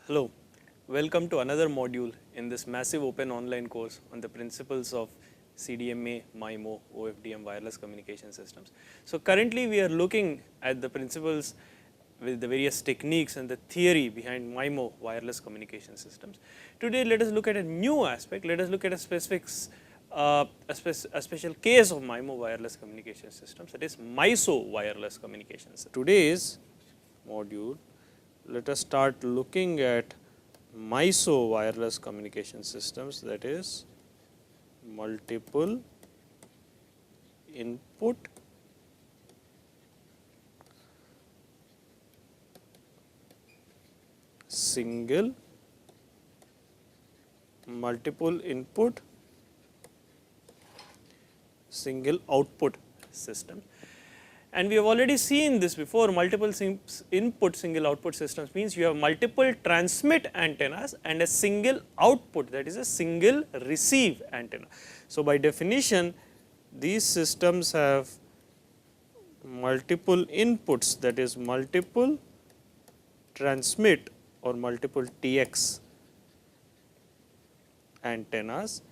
Hello, welcome to another module in this massive open online course on the principles of CDMA, MIMO, OFDM wireless communication systems. So currently we are looking at the principles with the various techniques and the theory behind MIMO wireless communication systems. Today let us look at a new aspect, let us look at a specific a special case of MIMO wireless communication systems, that is MISO wireless communication system. Today's module, let us start looking at MISO wireless communication systems, that is multiple input single multiple input single output system. And we have already seen this before. Multiple input single output systems means you have multiple transmit antennas and a single output, that is a single receive antenna. So by definition these systems have multiple inputs, that is multiple transmit or multiple TX antennas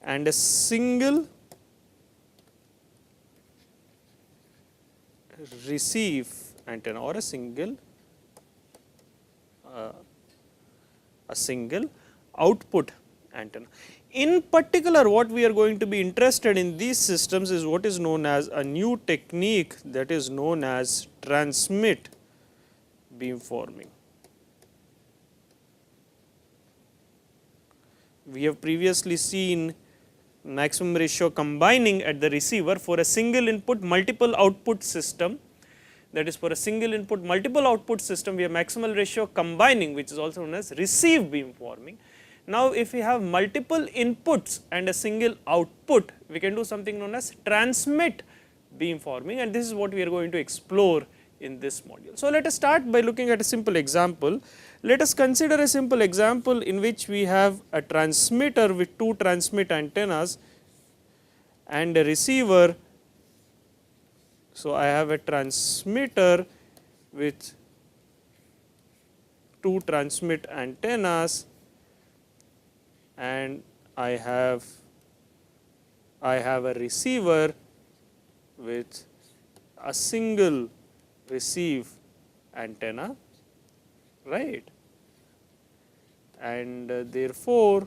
and a single receive antenna or a single output antenna. In particular, what we are going to be interested in these systems is what is known as a new technique, that is known as transmit beamforming. We have previously seen maximum ratio combining at the receiver for a single input multiple output system, that is for a single input multiple output system we have maximal ratio combining, which is also known as receive beamforming. Now if we have multiple inputs and a single output, we can do something known as transmit beamforming, and this is what we are going to explore in this module. So let us start by looking at a simple example. Let us consider a simple example in which we have a transmitter with two transmit antennas and a receiver. So I have a transmitter with two transmit antennas and I have a receiver with a single receive antenna, right, and therefore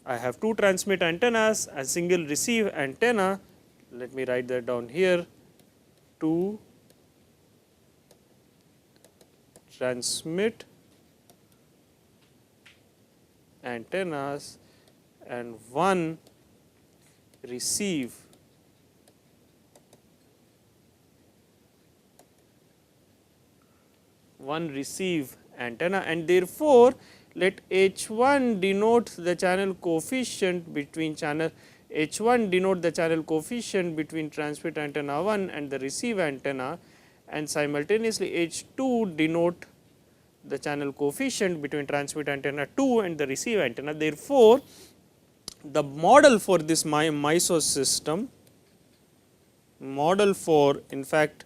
I have two transmit antennas and single receive antenna. Let me write that down here, two transmit antennas and one receive antenna, and therefore let H1 denote the channel coefficient between transmit antenna 1 and the receive antenna, and simultaneously H2 denote the channel coefficient between transmit antenna 2 and the receive antenna. Therefore the model for this MISO system, in fact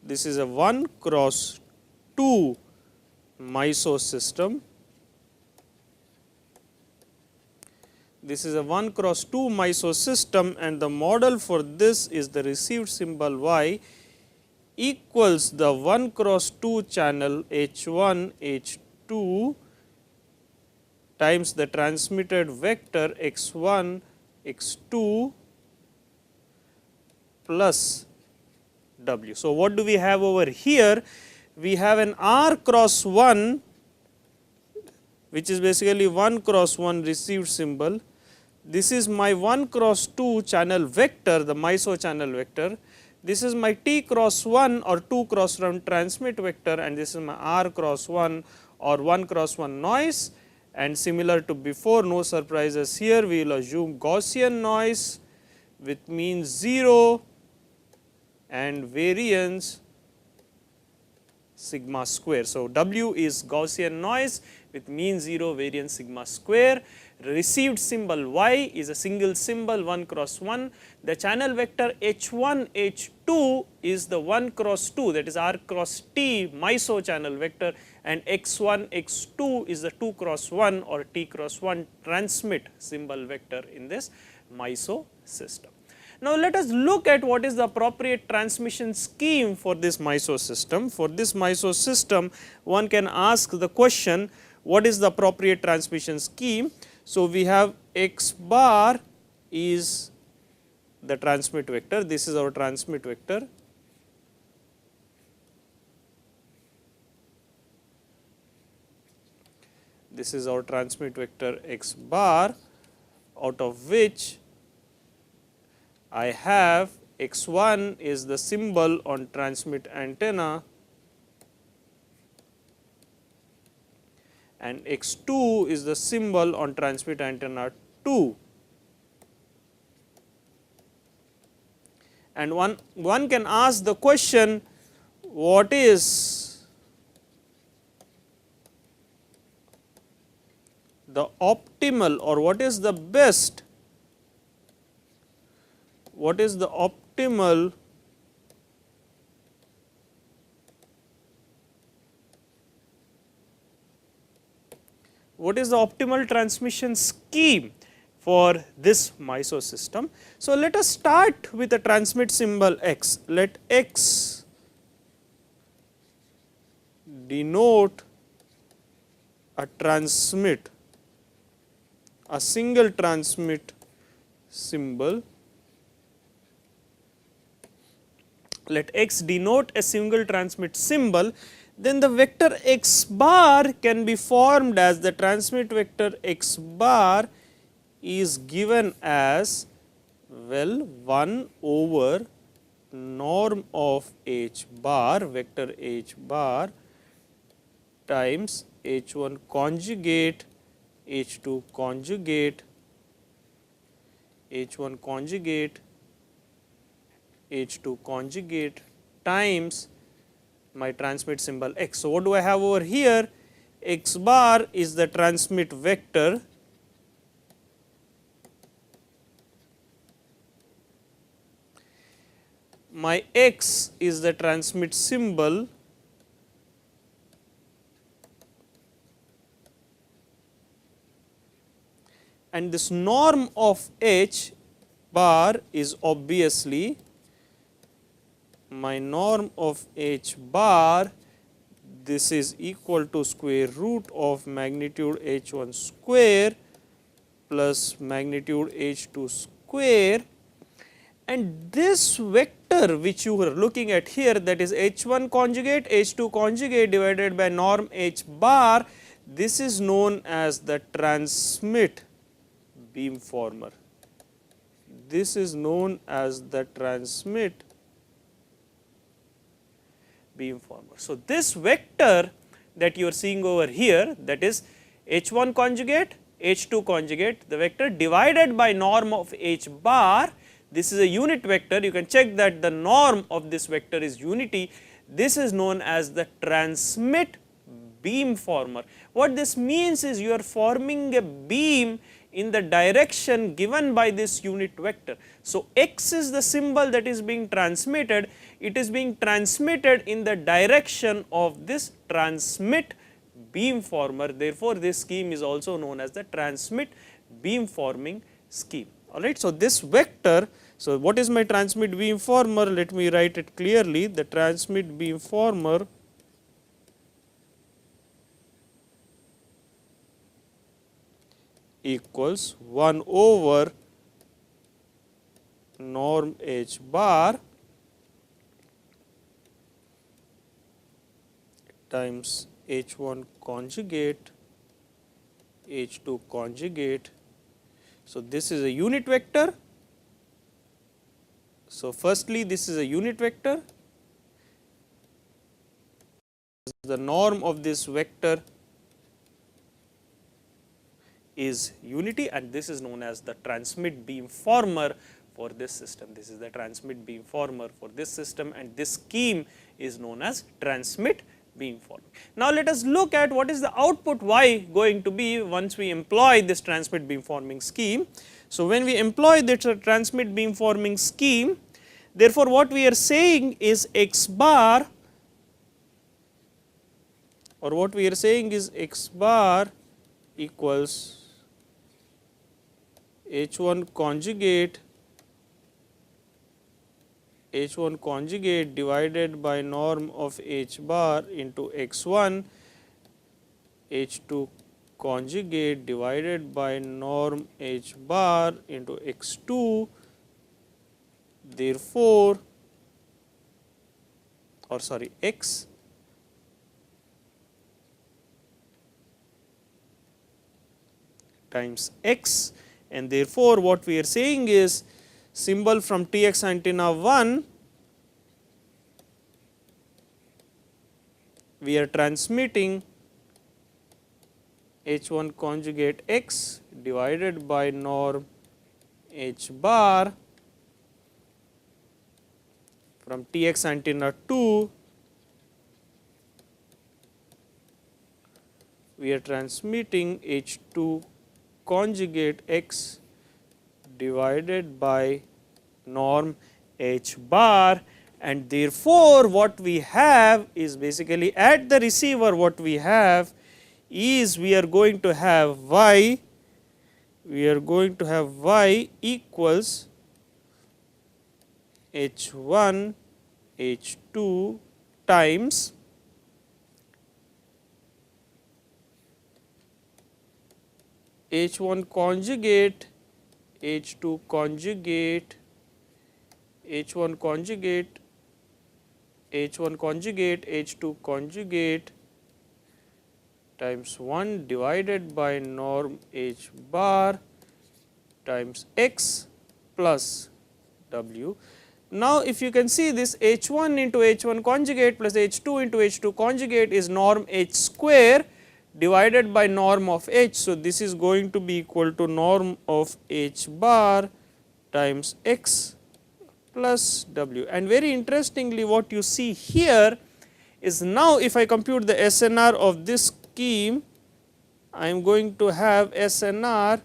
this is a 1x2 MISO system. This is a 1x2 MISO system, and the model for this is the received symbol Y equals the 1x2 channel H1 H2 times the transmitted vector x1 x2 plus W. So what do we have over here? We have an R cross 1, which is basically 1x1 received symbol. This is my 1x2 channel vector, the MISO channel vector. This is my T cross 1 or 2x1 transmit vector, and this is my R cross 1 or 1x1 noise. And similar to before, no surprises here, we will assume Gaussian noise with mean 0 and variance sigma square. So W is Gaussian noise with mean 0 variance sigma square, received symbol y is a single symbol 1 cross 1, the channel vector h1 h2 is the 1 cross 2, that is r cross t MISO channel vector, and x1 x2 is the 2 cross 1 or t cross 1 transmit symbol vector in this MISO system. Now, let us look at what is the appropriate transmission scheme for this MISO system. For this MISO system, one can ask the question, what is the appropriate transmission scheme? So, we have x bar is the transmit vector, this is our transmit vector. This is our transmit vector x bar, out of which I have x1 is the symbol on transmit antenna and x2 is the symbol on transmit antenna 2. And one can ask the question, what is the optimal or what is the best, what is the optimal transmission scheme for this MISO system? So, let us start with a transmit symbol x. Let x denote a transmit, a single transmit symbol. Let x denote a single transmit symbol, then the vector x bar can be formed as the transmit vector x bar is given as, well, 1 over norm of h bar, vector h bar times h1 conjugate, h2 conjugate, h1 conjugate, h2 conjugate times my transmit symbol x. So, what do I have over here? X bar is the transmit vector, my x is the transmit symbol, and this norm of h bar is obviously my norm of h bar, this is equal to square root of magnitude h1 square plus magnitude h2 square, and this vector which you are looking at here, that is h1 conjugate h2 conjugate divided by norm h bar, this is known as the transmit beamformer. This is known as the transmit beamformer. So, this vector that you are seeing over here, that is h1 conjugate h2 conjugate, the vector divided by norm of h bar, this is a unit vector, you can check that the norm of this vector is unity, this is known as the transmit beamformer. What this means is you are forming a beam in the direction given by this unit vector. So, x is the symbol that is being transmitted, it is being transmitted in the direction of this transmit beamformer, therefore, this scheme is also known as the transmit beamforming scheme. Alright. So, this vector, so what is my transmit beamformer? Let me write it clearly, the transmit beamformer equals 1 over norm h bar times h1 conjugate h2 conjugate. So, this is a unit vector. So, firstly this is a unit vector, the norm of this vector is unity, and this is known as the transmit beamformer for this system. This is the transmit beamformer for this system, and this scheme is known as transmit beamforming. Now let us look at what is the output y going to be once we employ this transmit beamforming scheme. So when we employ this transmit beamforming scheme, therefore what we are saying is x bar, or what we are saying is x bar equals h1 conjugate divided by norm of h bar into x1 h2 conjugate divided by norm h bar into x2. Therefore, or sorry, x times x, and therefore what we are saying is symbol from TX antenna 1, we are transmitting h1 conjugate x divided by norm h bar, from TX antenna 2 we are transmitting h2 conjugate x divided by norm h bar, and therefore what we have is basically at the receiver what we have is we are going to have y equals h1 h2 times h1 conjugate h2 conjugate h1 conjugate h2 conjugate times 1 divided by norm h bar times x plus w. Now if you can see this h1 into h1 conjugate plus h2 into h2 conjugate is norm h square divided by norm of h. So this is going to be equal to norm of h bar times x plus w. And very interestingly what you see here is, now if I compute the SNR of this scheme, I am going to have SNR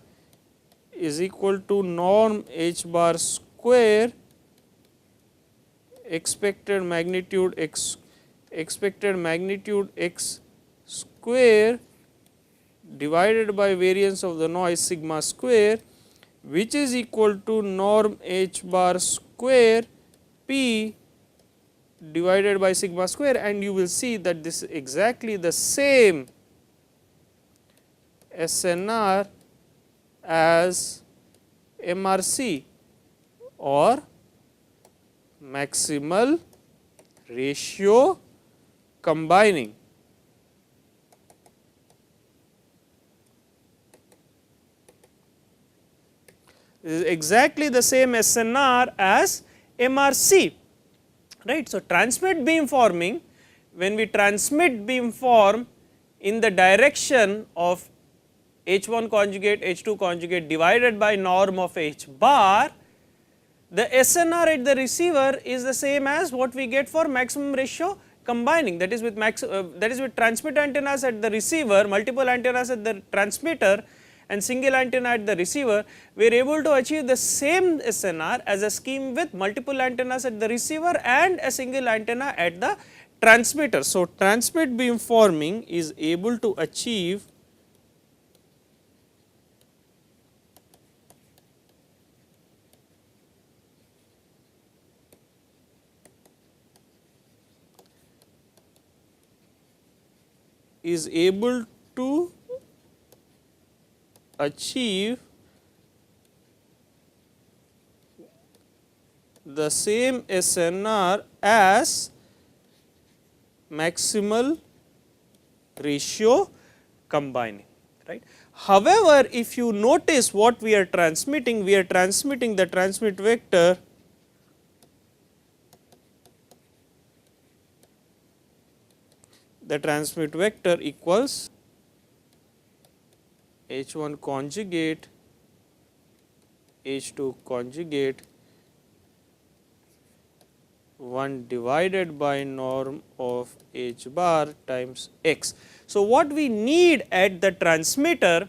is equal to norm h bar square expected magnitude x square divided by variance of the noise sigma square, which is equal to norm h bar square p divided by sigma square, and you will see that this is exactly the same SNR as MRC, or maximal ratio combining. This is exactly the same SNR as MRC, right. So transmit beamforming, when we transmit beamform in the direction of h1 conjugate h2 conjugate divided by norm of h bar, the SNR at the receiver is the same as what we get for maximum ratio combining, that is with transmit antennas at the receiver, multiple antennas at the transmitter and single antenna at the receiver. We are able to achieve the same SNR as a scheme with multiple antennas at the receiver and a single antenna at the transmitter. So transmit beamforming is able to achieve the same SNR as maximal ratio combining, right. However, if you notice what we are transmitting the transmit vector equals h1 conjugate h2 conjugate 1 divided by norm of h bar times x. So, what we need at the transmitter,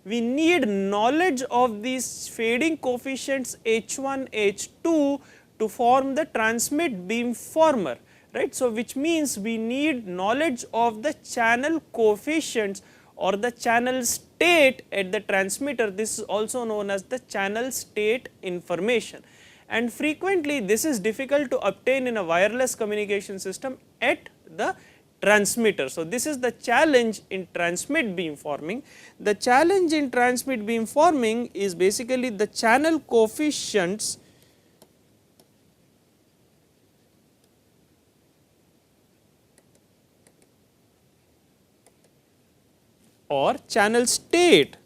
we need knowledge of these fading coefficients h1, h2 to form the transmit beamformer, right. So, which means we need knowledge of the channel coefficients or the channel state at the transmitter. This is also known as the channel state information, and frequently this is difficult to obtain in a wireless communication system at the transmitter. So, this is the challenge in transmit beamforming. The challenge in transmit beamforming is basically the channel coefficients or channel state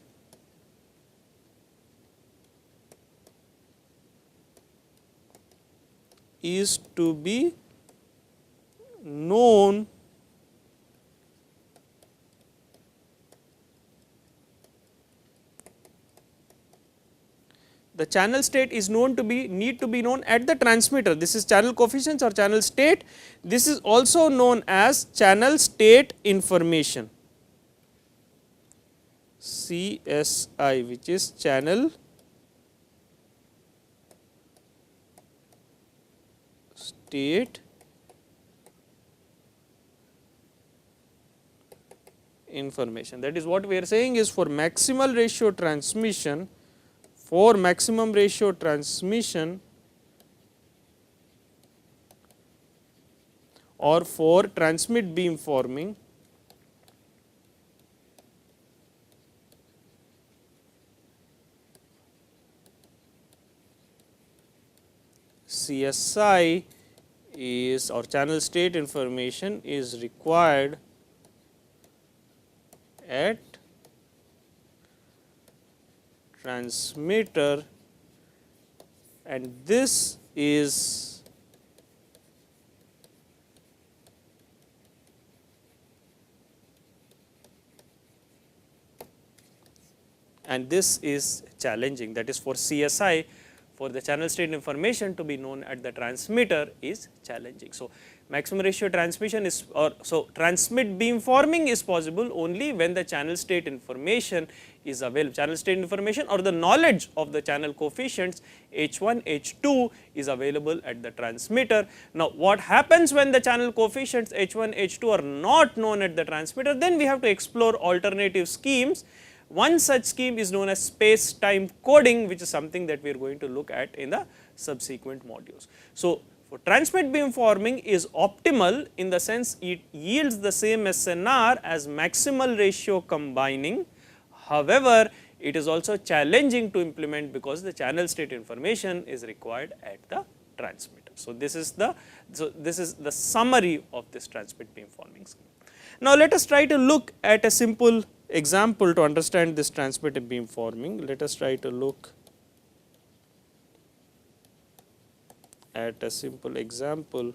is to be known the channel state is known to be need to be known at the transmitter. This is channel coefficients or channel state. This is also known as channel state information, CSI, which is channel state information. That is what we are saying is for maximal ratio transmission, for maximum ratio transmission or for transmit beamforming, CSI is or channel state information is required at transmitter, and this is challenging. That is for CSI, for the channel state information to be known at the transmitter is challenging. So, maximum ratio transmission is so transmit beamforming is possible only when the channel state information is available, channel state information or the knowledge of the channel coefficients h1, h2 is available at the transmitter. Now, what happens when the channel coefficients h1, h2 are not known at the transmitter? Then we have to explore alternative schemes. One such scheme is known as space time coding, which is something that we are going to look at in the subsequent modules. So, for transmit beamforming is optimal in the sense it yields the same SNR as maximal ratio combining. However, it is also challenging to implement because the channel state information is required at the transmitter. So, this is the summary of this transmit beamforming scheme. Now, let us try to look at a simple example to understand this transmit beamforming. Let us try to look at a simple example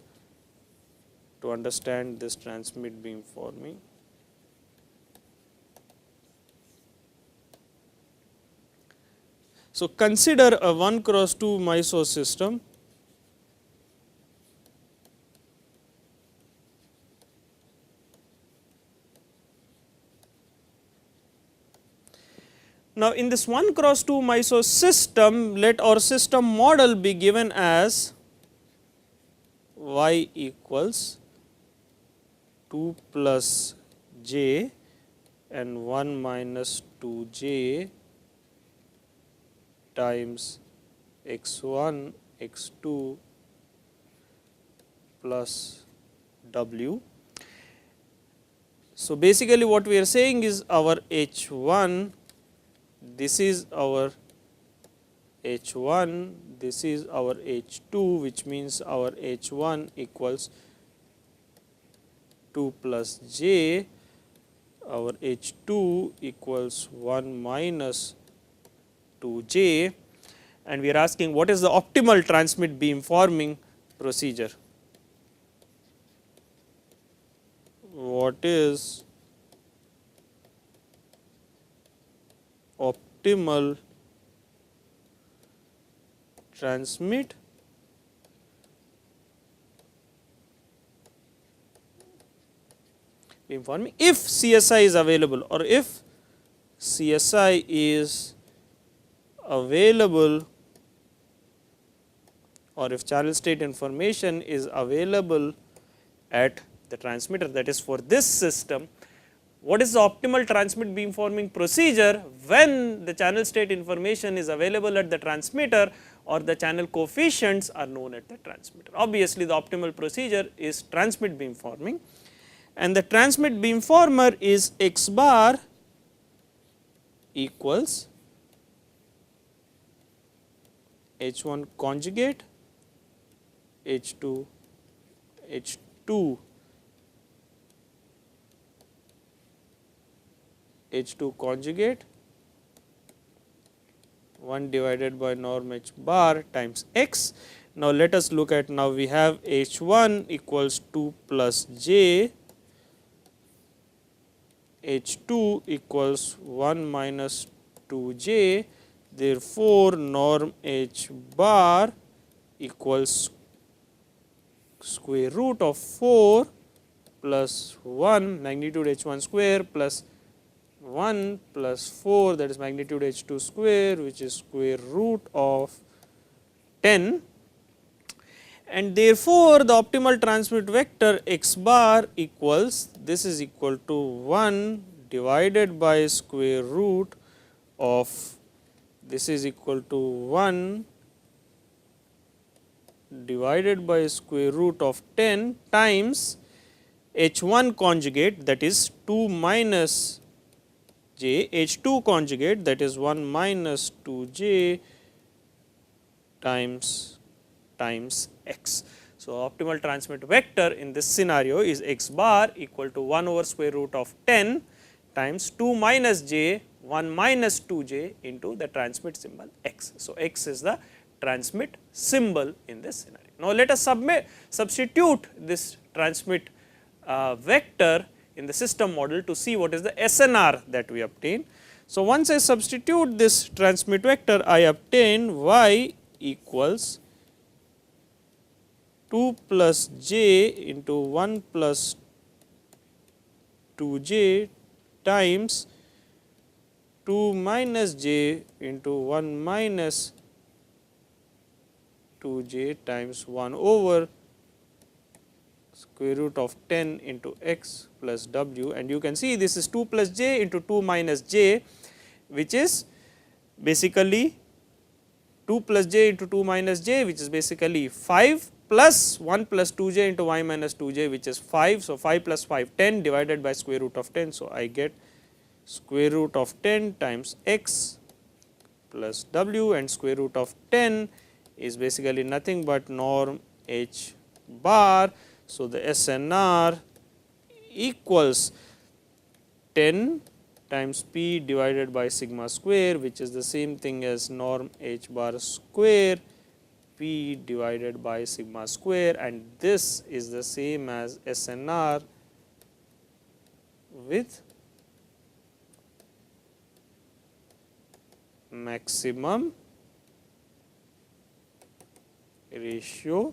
to understand this transmit beamforming. So, consider a 1x2 MISO system. Now, in this 1x2 MISO system, let our system model be given as y equals 2 plus j and 1 minus 2j times x1, x2 plus w. So, basically what we are saying is our h1, this is our h1, this is our h2, which means our h1 equals 2 plus j, our h2 equals 1 minus 2j, and we are asking what is the optimal transmit beamforming procedure. What is optimal transmit beamforming if CSI is available, or if CSI is available, or if channel state information is available at the transmitter. That is, for this system, what is the optimal transmit beamforming procedure when the channel state information is available at the transmitter or the channel coefficients are known at the transmitter. Obviously, the optimal procedure is transmit beamforming, and the transmit beamformer is X bar equals H1 conjugate H2 conjugate 1 divided by norm H bar times X. Now, let us look at, now we have H1 equals 2 plus J, H2 equals 1 minus 2J, therefore, norm H bar equals square root of 4 plus 1 magnitude H1 square plus 1 plus 4, that is magnitude H2 square, which is square root of 10, and therefore, the optimal transmit vector X bar equals, this is equal to 1 divided by square root of, this is equal to 1 divided by square root of 10 times H1 conjugate, that is 2 minus J, H2 conjugate, that is 1 minus 2J times X. So, optimal transmit vector in this scenario is X bar equal to 1 over square root of 10 times 2 minus J 1 minus 2J into the transmit symbol X. So, X is the transmit symbol in this scenario. Now, let us substitute this transmit vector in the system model to see what is the SNR that we obtain. So, once I substitute this transmit vector, I obtain Y equals 2 plus J into 1 plus 2J times 2 minus J into 1 minus 2J times 1 over square root of 10 into X plus W, and you can see this is 2 plus J into 2 minus J, which is basically 2 plus J into 2 minus J, which is basically 5 plus 1 plus 2J into Y minus 2J, which is 5. So, 5 plus 5 10 divided by square root of 10. So, I get square root of 10 times X plus W, and square root of 10 is basically nothing but norm H bar. So, the SNR equals 10 times P divided by sigma square, which is the same thing as norm H bar square P divided by sigma square, and this is the same as SNR with maximum ratio.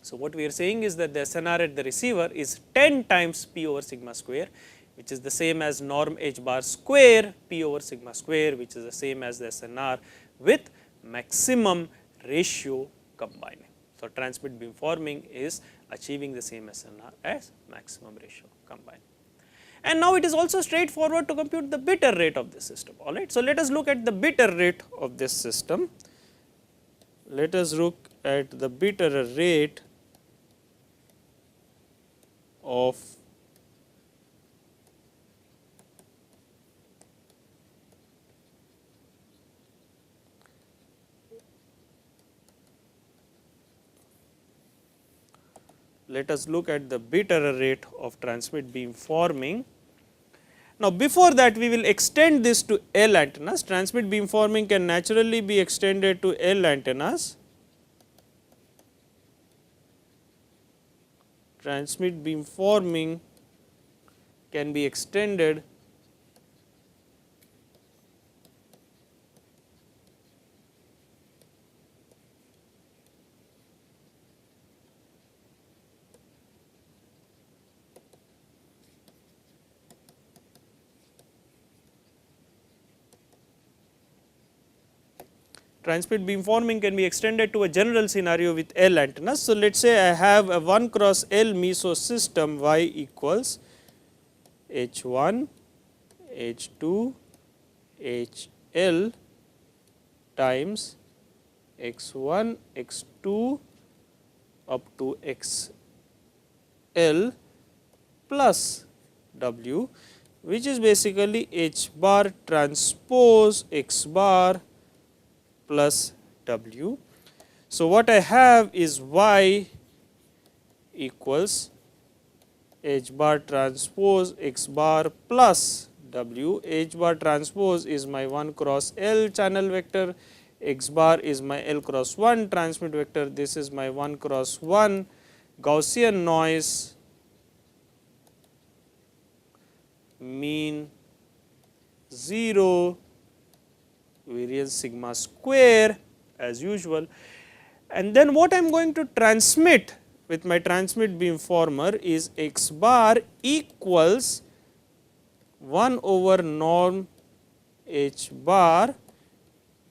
So, what we are saying is that the SNR at the receiver is 10 times P over sigma square, which is the same as norm H bar square P over sigma square, which is the same as the SNR with maximum ratio combining. So, transmit beamforming is achieving the same SNR as maximum ratio combining. And now, it is also straightforward to compute the bit error rate of this system, all right. So, let us look at the bit error rate of this system. Let us look at the bit error rate of bit error rate of transmit beamforming. Now, before that we will extend this to L antennas. Transmit beamforming can naturally be extended to L antennas. Transmit beamforming can be extended transmit beamforming can be extended to a general scenario with L antennas. So, let us say I have a 1 cross L MISO system y equals H1, H2, HL times X1, X2 up to XL plus W, which is basically H bar transpose X bar plus W. So, what I have is Y equals H bar transpose X bar plus W. H bar transpose is my 1 cross L channel vector, X bar is my L cross 1 transmit vector, this is my 1 cross 1 Gaussian noise, mean 0, variance sigma square as usual. And then what I am going to transmit with my transmit beamformer is X bar equals 1 over norm H bar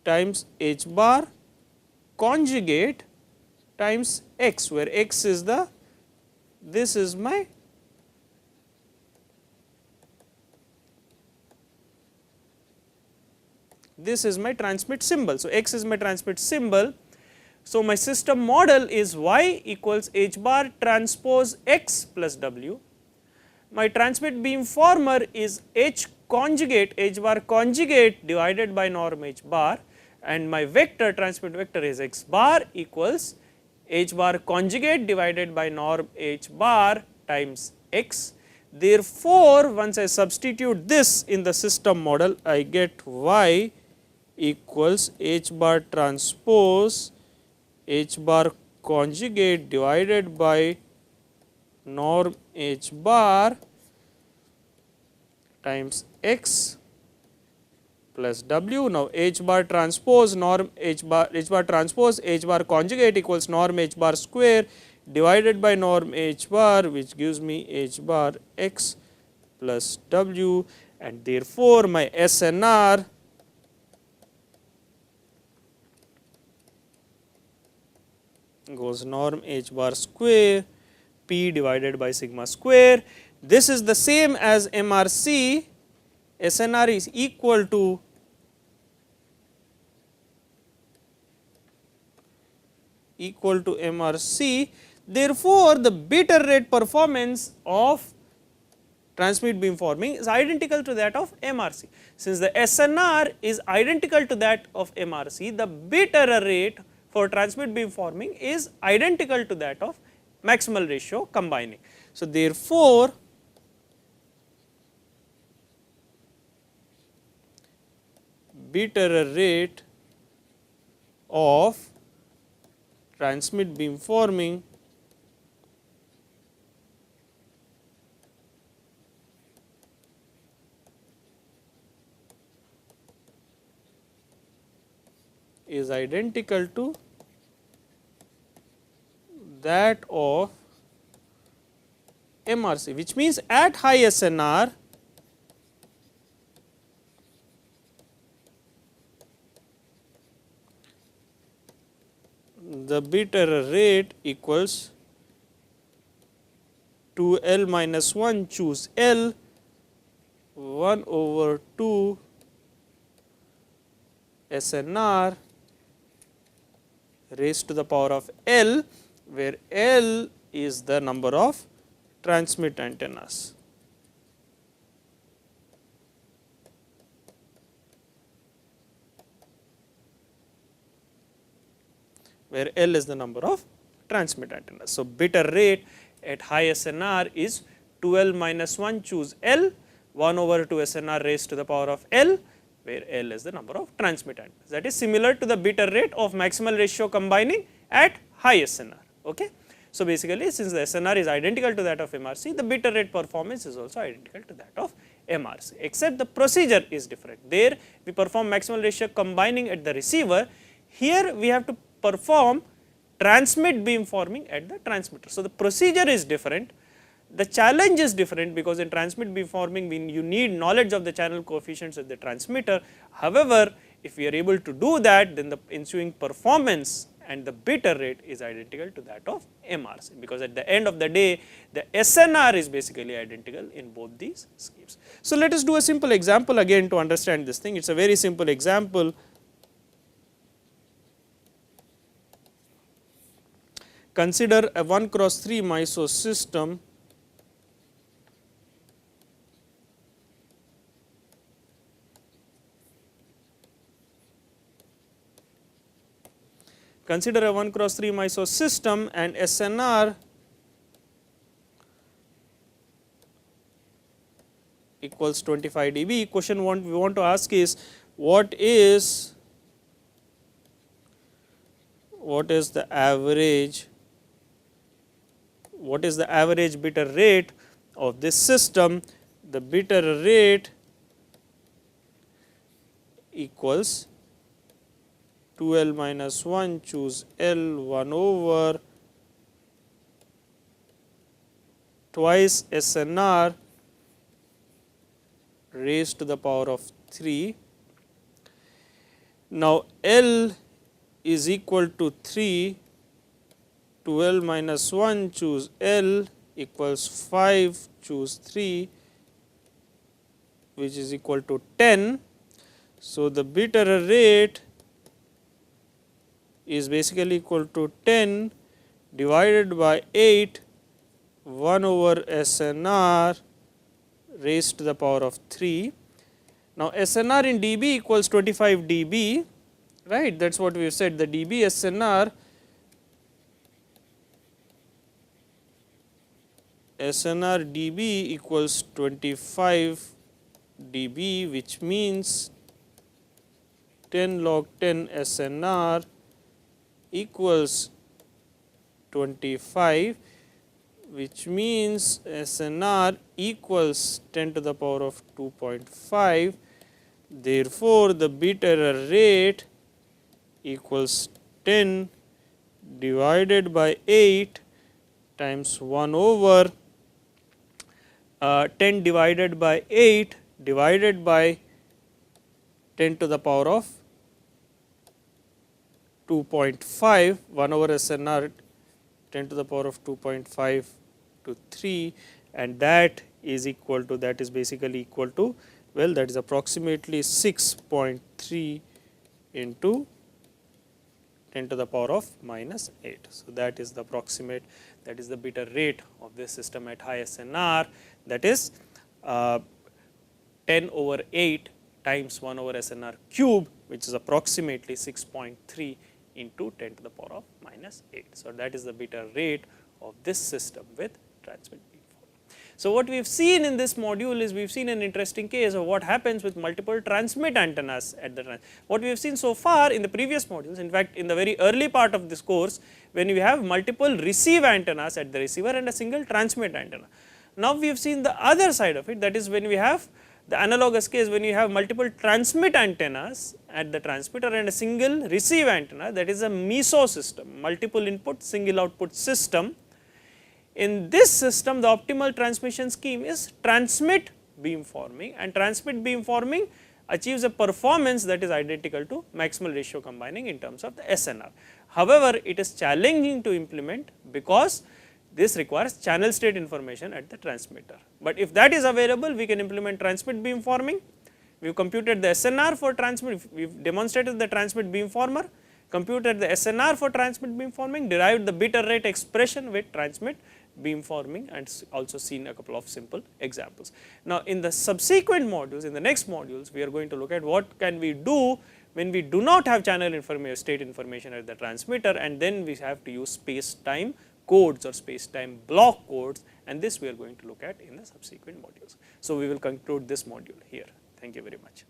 times H bar conjugate times X, where X is the, this is my transmit symbol. So, X is my transmit symbol. So, my system model is Y equals H bar transpose X plus W. My transmit beamformer is H conjugate, H bar conjugate divided by norm H bar, and my vector, transmit vector is X bar equals H bar conjugate divided by norm H bar times X. Therefore, once I substitute this in the system model, I get Y equals H bar transpose H bar conjugate divided by norm H bar times X plus W. Now, H bar transpose norm H bar transpose H bar conjugate equals norm H bar square divided by norm H bar, which gives me H bar X plus W, and therefore, my SNR goes norm H bar square P divided by sigma square. This is the same as MRC. SNR is equal to MRC. Therefore, the bit error rate performance of transmit beamforming is identical to that of MRC. Since the SNR is identical to that of MRC, the bit error rate for transmit beamforming is identical to that of maximal ratio combining. So, therefore, bit error rate of transmit beamforming is identical to that of MRC, which means at high SNR the bit error rate equals 2L minus 1 choose L 1 over 2 SNR raised to the power of L, where L is the number of transmit antennas. Where L is the number of transmit antennas. So, bit error rate at high SNR is 2L minus 1 choose L 1 over 2 SNR raised to the power of L, where L is the number of transmit antennas. That is similar to the bit error rate of maximal ratio combining at high SNR. Okay. So, basically since the SNR is identical to that of MRC, the bit error rate performance is also identical to that of MRC, except the procedure is different. There we perform maximal ratio combining at the receiver, here we have to perform transmit beamforming at the transmitter. So, the procedure is different, the challenge is different, because in transmit beamforming you need knowledge of the channel coefficients at the transmitter. However, if we are able to do that, then the ensuing performance and the bit error rate is identical to that of MRC, because at the end of the day the SNR is basically identical in both these schemes. So, let us do a simple example again to understand this thing. It is a very simple example. Consider a 1x3 MISO system consider a 1x3 MISO system and SNR equals 25 dB. Question we want to ask is what is the average bit error rate of this system. The bit error rate equals 2L minus 1, choose L 1 over twice SNR raised to the power of 3. Now, L is equal to 3, 2L minus 1, choose L equals 5, choose 3, which is equal to 10. So, the bit error rate is basically equal to 10 divided by 8, 1 over SNR raised to the power of 3. Now, SNR in dB equals 25 dB, right, that is what we have said. The dB SNR dB equals 25 dB, which means 10 log 10 SNR equals 25, which means SNR equals 10 to the power of 2.5. Therefore, the bit error rate equals 10 divided by 8 times 1 over 10 divided by 8 divided by 10 to the power of 2.5, 1 over SNR 10 to the power of 2.5 to 3, and that is equal to, that is basically equal to, well, that is approximately 6.3 into 10 to the power of minus 8. So, that is the approximate, that is the bit error rate of this system at high SNR, that is 10 over 8 times 1 over SNR cube, which is approximately 6.3 into 10 to the power of minus 8. So, that is the bit error rate of this system with transmit beamforming. So, what we have seen in this module is we have seen an interesting case of what happens with multiple transmit antennas at the what we have seen so far in the previous modules. In fact, in the very early part of this course, when we have multiple receive antennas at the receiver and a single transmit antenna. Now, we have seen the other side of it, that is when we have the analogous case, when you have multiple transmit antennas at the transmitter and a single receive antenna, that is a MISO system, multiple input single output system. In this system, the optimal transmission scheme is transmit beamforming, and transmit beamforming achieves a performance that is identical to maximal ratio combining in terms of the SNR. However, it is challenging to implement because this requires channel state information at the transmitter, but if that is available, we can implement transmit beamforming. We have computed the SNR for transmit, we have demonstrated the transmit beamformer, computed the SNR for transmit beamforming, derived the bit error rate expression with transmit beamforming, and also seen a couple of simple examples. Now, in the subsequent modules, in the next modules, we are going to look at what can we do when we do not have channel information, state information at the transmitter, and then we have to use space time codes or space time block codes, and this we are going to look at in the subsequent modules. So, we will conclude this module here. Thank you very much.